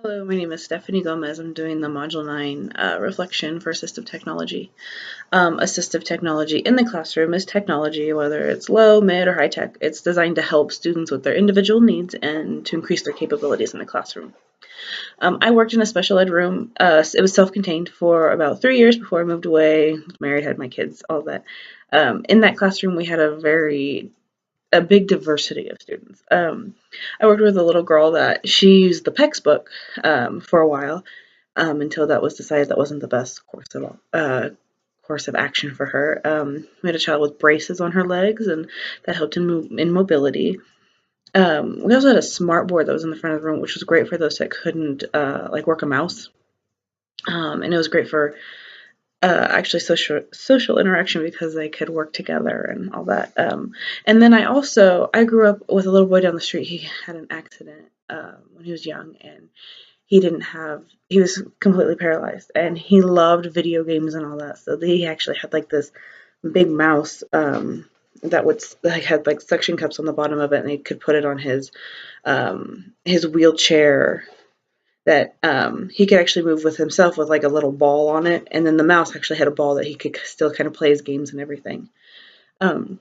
Hello, my name is Stephanie Gomez. I'm doing the Module 9 reflection for assistive technology. Assistive technology in the classroom is technology, whether it's low, mid, or high tech. It's designed to help students with their individual needs and to increase their capabilities in the classroom. I worked in a special ed room. It was self-contained for about 3 years before I moved away, was married, had my kids, all that. In that classroom, we had a big diversity of students. I worked with a little girl that she used the PECS book for a while until that was decided that wasn't the best course of action for her. We had a child with braces on her legs, and that helped in mobility. We also had a smart board that was in the front of the room, which was great for those that couldn't like work a mouse, and it was great for actually social interaction because they could work together and all that. And then I grew up with a little boy down the street. He had an accident when he was young, and he was completely paralyzed, and he loved video games and all that. So he actually had like this big mouse that would like had like suction cups on the bottom of it, and he could put it on his wheelchair that he could actually move with himself with like a little ball on it, and then the mouse actually had a ball that he could still kind of play his games and everything. Um,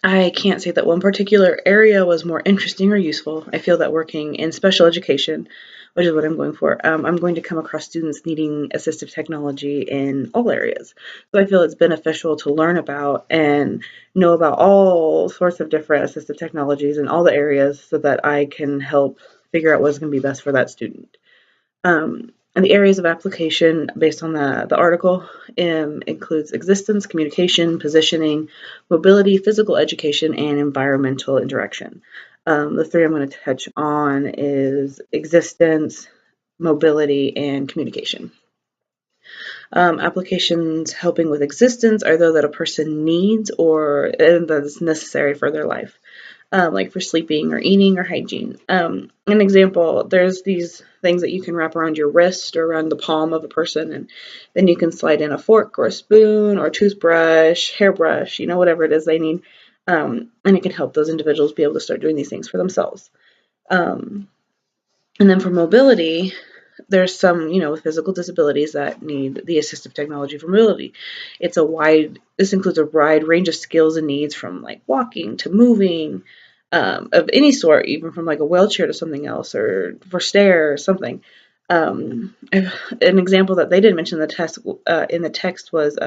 I can't say that one particular area was more interesting or useful. I feel that working in special education, which is what I'm going for, I'm going to come across students needing assistive technology in all areas. So I feel it's beneficial to learn about and know about all sorts of different assistive technologies in all the areas so that I can help figure out what's going to be best for that student. And the areas of application based on the article includes existence, communication, positioning, mobility, physical education, and environmental interaction. The three I'm going to touch on is existence, mobility, and communication. Applications helping with existence are those that a person needs or that is necessary for their life, like for sleeping or eating or hygiene. An example, there's these things that you can wrap around your wrist or around the palm of a person, and then you can slide in a fork or a spoon or a toothbrush, hairbrush, whatever it is they need. And it can help those individuals be able to start doing these things for themselves. And then for mobility, there's some, with physical disabilities that need the assistive technology for mobility. This includes a wide range of skills and needs from like walking to moving, of any sort, even from like a wheelchair to something else or for stair or something. An example that they didn't mention in the text was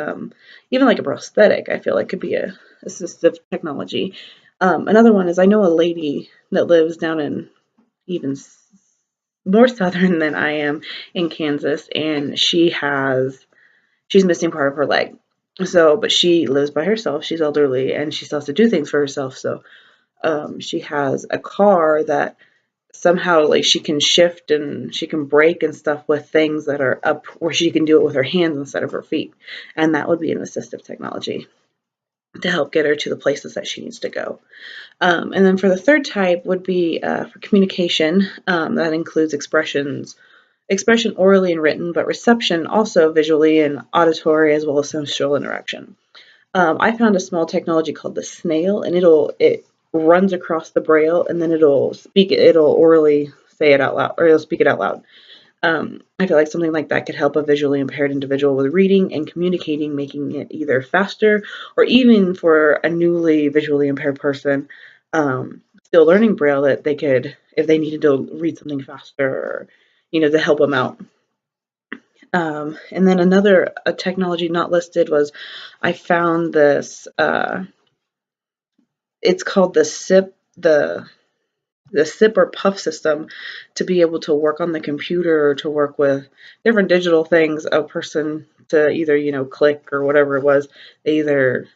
even like a prosthetic. I feel like could be a assistive technology. Another one is I know a lady that lives down in even more southern than I am in Kansas, and she's missing part of her leg. So, but she lives by herself. She's elderly, and she still has to do things for herself. So, she has a car that somehow like she can shift and she can brake and stuff with things that are up where she can do it with her hands instead of her feet, and that would be an assistive technology to help get her to the places that she needs to go. And then for the third type would be for communication. That includes expression orally and written, but reception also visually and auditory as well as social interaction. I found a small technology called the Snail, and it runs across the braille, and then it'll orally say it out loud, or it'll speak it out loud. I feel like something like that could help a visually impaired individual with reading and communicating, making it either faster or even for a newly visually impaired person still learning Braille that they could, if they needed to read something faster or, to help them out. And then another technology not listed was I found this, it's called the SIP or puff system to be able to work on the computer or to work with different digital things. A person to either click or whatever it was. There's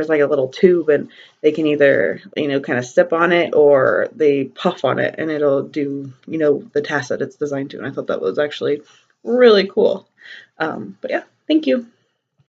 like a little tube, and they can either kind of sip on it or they puff on it, and it'll do the task that it's designed to. And I thought that was actually really cool. But yeah, thank you.